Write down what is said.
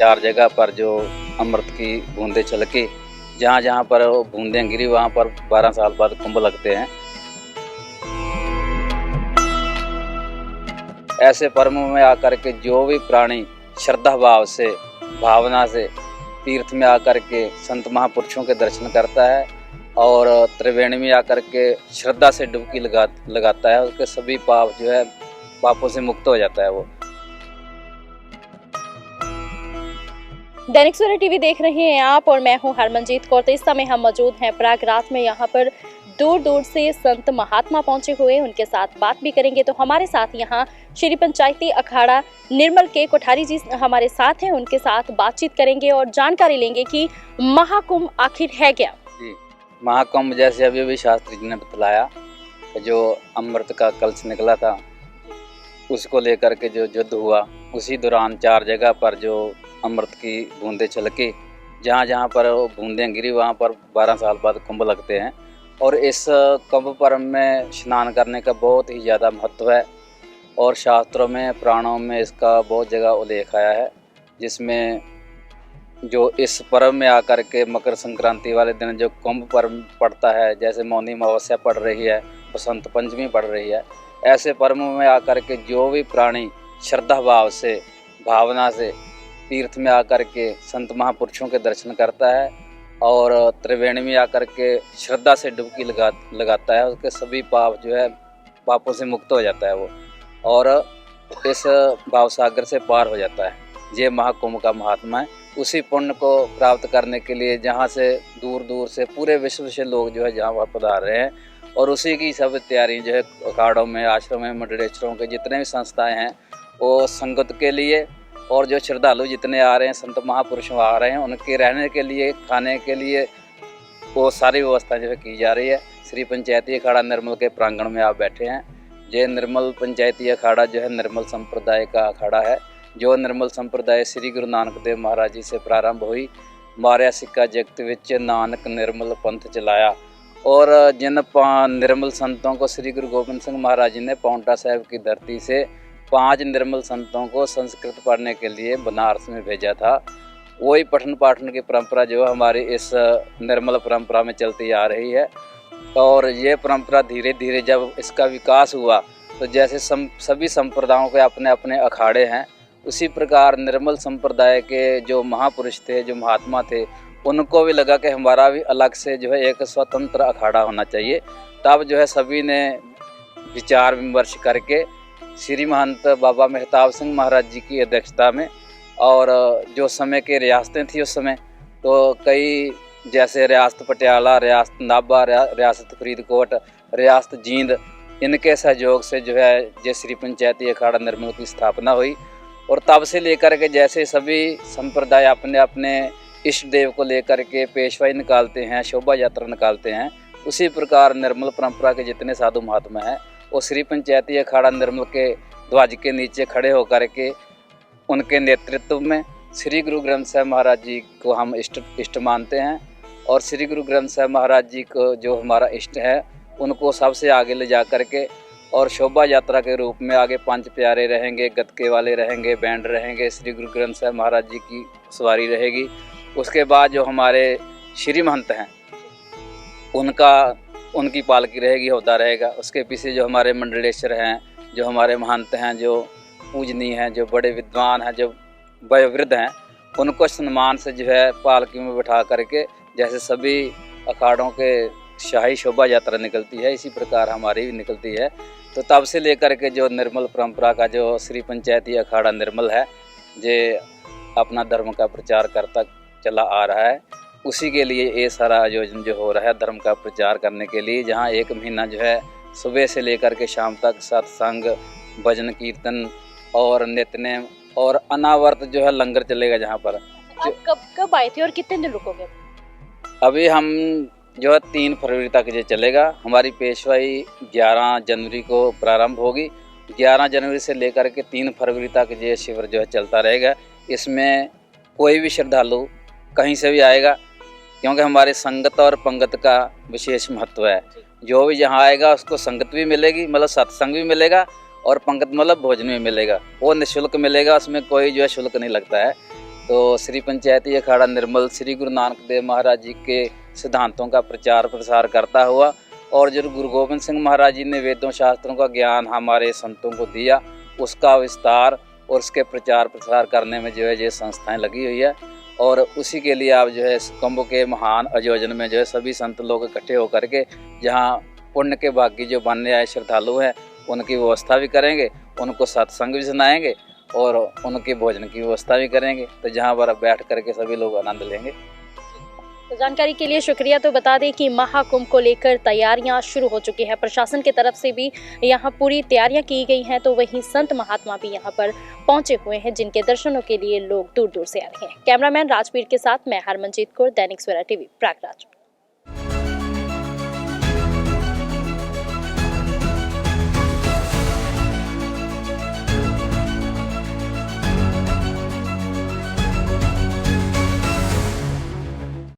चार जगह पर जो अमृत की बूंदें छलके, जहाँ जहाँ पर वो बूंदें गिरी वहाँ पर 12 साल बाद कुंभ लगते हैं। ऐसे पर्व में आकर के जो भी प्राणी श्रद्धा भाव से, भावना से तीर्थ में आकर के संत महापुरुषों के दर्शन करता है और त्रिवेणी में आकर के श्रद्धा से डुबकी लगाता है, उसके सभी पाप जो है पापों से मुक्त हो जाता है वो। दैनिक सवेरा टीवी देख रहे हैं आप और मैं हूं हरमनजीत कौर। तो इस समय हम मौजूद हैं प्रयागराज में। यहाँ पर दूर दूर से संत महात्मा पहुंचे हुए, उनके साथ बात भी करेंगे। तो हमारे साथ यहाँ श्री पंचायती अखाड़ा निर्मल के कोठारी जी हमारे साथ हैं, उनके साथ बातचीत करेंगे और जानकारी लेंगे कि महाकुंभ आखिर है क्या। जी, महाकुंभ जैसे अभी शास्त्री जी ने बतलाया, जो अमृत का कलश निकला था उसको लेकर के जो युद्ध हुआ, उसी दौरान चार जगह पर जो अमृत की बूंदें छलके, जहाँ जहाँ पर वो बूंदें गिरी वहाँ पर 12 साल बाद कुंभ लगते हैं। और इस कुंभ पर्व में स्नान करने का बहुत ही ज़्यादा महत्व है और शास्त्रों में, पुराणों में इसका बहुत जगह उल्लेख आया है, जिसमें जो इस पर्व में आकर के मकर संक्रांति वाले दिन जो कुंभ पर्व पड़ता है, जैसे मौनी अमावस्या पड़ रही है, बसंत पंचमी पड़ रही है, ऐसे पर्वों में आकर के जो भी प्राणी श्रद्धा भाव से, भावना से तीर्थ में आकर के संत महापुरुषों के दर्शन करता है और त्रिवेणी में आकर के श्रद्धा से डुबकी लगाता है, उसके सभी पाप जो है पापों से मुक्त हो जाता है वो और इस भाव सागर से पार हो जाता है। ये महाकुंभ का महात्मा है। उसी पुण्य को प्राप्त करने के लिए जहाँ से दूर दूर से पूरे विश्व से लोग जो है जहाँ वहाँ पधार रहे हैं और उसी की सब तैयारी जो है अखाड़ों में, आश्रम में, मंडलेश्वरों के जितने भी संस्थाएं हैं वो संगत के लिए और जो श्रद्धालु जितने आ रहे हैं, संत महापुरुष आ रहे हैं, उनके रहने के लिए, खाने के लिए वो सारी व्यवस्था जो है की जा रही है। श्री पंचायती अखाड़ा निर्मल के प्रांगण में आप बैठे हैं। ये निर्मल पंचायती अखाड़ा जो है निर्मल संप्रदाय का अखाड़ा है। जो निर्मल संप्रदाय श्री गुरु नानक देव महाराज जी से प्रारंभ हुई। मारिया सिक्का जगत विच नानक निर्मल पंथ चलाया। और जिन निर्मल संतों को श्री गुरु गोबिंद सिंह महाराज जी ने पांवटा साहिब की धरती से 5 निर्मल संतों को संस्कृत पढ़ने के लिए बनारस में भेजा था, वही पठन पाठन की परंपरा जो हमारी इस निर्मल परंपरा में चलती आ रही है। और ये परंपरा धीरे धीरे जब इसका विकास हुआ तो जैसे सभी संप्रदायों के अपने अपने अखाड़े हैं, उसी प्रकार निर्मल संप्रदाय के जो महापुरुष थे, जो महात्मा थे, उनको भी लगा कि हमारा भी अलग से जो है एक स्वतंत्र अखाड़ा होना चाहिए। तब जो है सभी ने विचार विमर्श करके श्री महंत बाबा मेहताब सिंह महाराज जी की अध्यक्षता में और जो समय के रियासतें थी उस समय, तो कई जैसे रियासत पटियाला, रियासत नाभा, रियासत फरीदकोट, रियासत जींद, इनके सहयोग से जो है ये श्री पंचायती अखाड़ा निर्मल की स्थापना हुई। और तब से लेकर के जैसे सभी संप्रदाय अपने अपने इष्ट देव को लेकर के पेशवाई निकालते हैं, शोभा यात्रा निकालते हैं, उसी प्रकार निर्मल परंपरा के जितने साधु महात्मा हैं वो श्री पंचायती अखाड़ा निर्मल के ध्वज के नीचे खड़े होकर के उनके नेतृत्व में श्री गुरु ग्रंथ साहिब महाराज जी को हम इष्ट मानते हैं। और श्री गुरु ग्रंथ साहिब महाराज जी को जो हमारा इष्ट है उनको सबसे आगे ले जा कर के और शोभा यात्रा के रूप में आगे 5 प्यारे रहेंगे, गतके वाले रहेंगे, बैंड रहेंगे, श्री गुरु ग्रंथ साहिब महाराज जी की सवारी रहेगी। उसके बाद जो हमारे श्री महंत हैं उनकी पालकी रहेगी, होता रहेगा। उसके पीछे जो हमारे मंडलेश्वर हैं, जो हमारे महंत हैं, जो पूजनीय हैं, जो बड़े विद्वान हैं, जो वयोवृद्ध हैं, उनको सम्मान से जो है पालकी में बिठा करके जैसे सभी अखाड़ों के शाही शोभा यात्रा निकलती है, इसी प्रकार हमारी भी निकलती है। तो तब से लेकर के जो निर्मल परंपरा का जो श्री पंचायती अखाड़ा निर्मल है, ये अपना धर्म का प्रचार करता चला आ रहा है। उसी के लिए ये सारा आयोजन जो हो रहा है धर्म का प्रचार करने के लिए, जहाँ 1 महीना जो है सुबह से लेकर के शाम तक सत्संग, भजन कीर्तन और नित्यनेम और अनावर्त जो है लंगर चलेगा। जहाँ पर आप कब आए थे और कितने दिन रुकोगे? अभी हम जो है 3 फरवरी तक ये चलेगा। हमारी पेशवाई 11 जनवरी को प्रारंभ होगी। 11 जनवरी से लेकर के 3 फरवरी तक ये शिविर जो है चलता रहेगा। इसमें कोई भी श्रद्धालु कहीं से भी आएगा, क्योंकि हमारे संगत और पंगत का विशेष महत्व है। जो भी यहाँ आएगा उसको संगत भी मिलेगी, मतलब सत्संग भी मिलेगा, और पंगत मतलब भोजन भी मिलेगा। वो निःशुल्क मिलेगा, उसमें कोई जो है शुल्क नहीं लगता है। तो श्री पंचायती अखाड़ा निर्मल श्री गुरु नानक देव महाराज जी के सिद्धांतों का प्रचार प्रसार करता हुआ, और जो गुरु गोविंद सिंह महाराज जी ने वेदों शास्त्रों का ज्ञान हमारे संतों को दिया, उसका विस्तार और उसके प्रचार प्रसार करने में जो है ये संस्थाएं लगी हुई है। और उसी के लिए आप जो है कुंभ के महान आयोजन में जो है सभी संत लोग इकट्ठे होकर के जहाँ पुण्य के भागी जो बनने आए श्रद्धालु हैं उनकी व्यवस्था भी करेंगे, उनको सत्संग भी सुनाएंगे और उनके भोजन की व्यवस्था भी करेंगे, तो जहाँ पर बैठ करके सभी लोग आनंद लेंगे। तो जानकारी के लिए शुक्रिया। तो बता दें कि महाकुंभ को लेकर तैयारियां शुरू हो चुकी है, प्रशासन की तरफ से भी यहां पूरी तैयारियां की गई हैं। तो वहीं संत महात्मा भी यहां पर पहुंचे हुए हैं, जिनके दर्शनों के लिए लोग दूर दूर से आ रहे हैं। कैमरामैन राजवीर के साथ मैं हरमनजीत कौर, दैनिक सवेरा टीवी, प्रयागराज।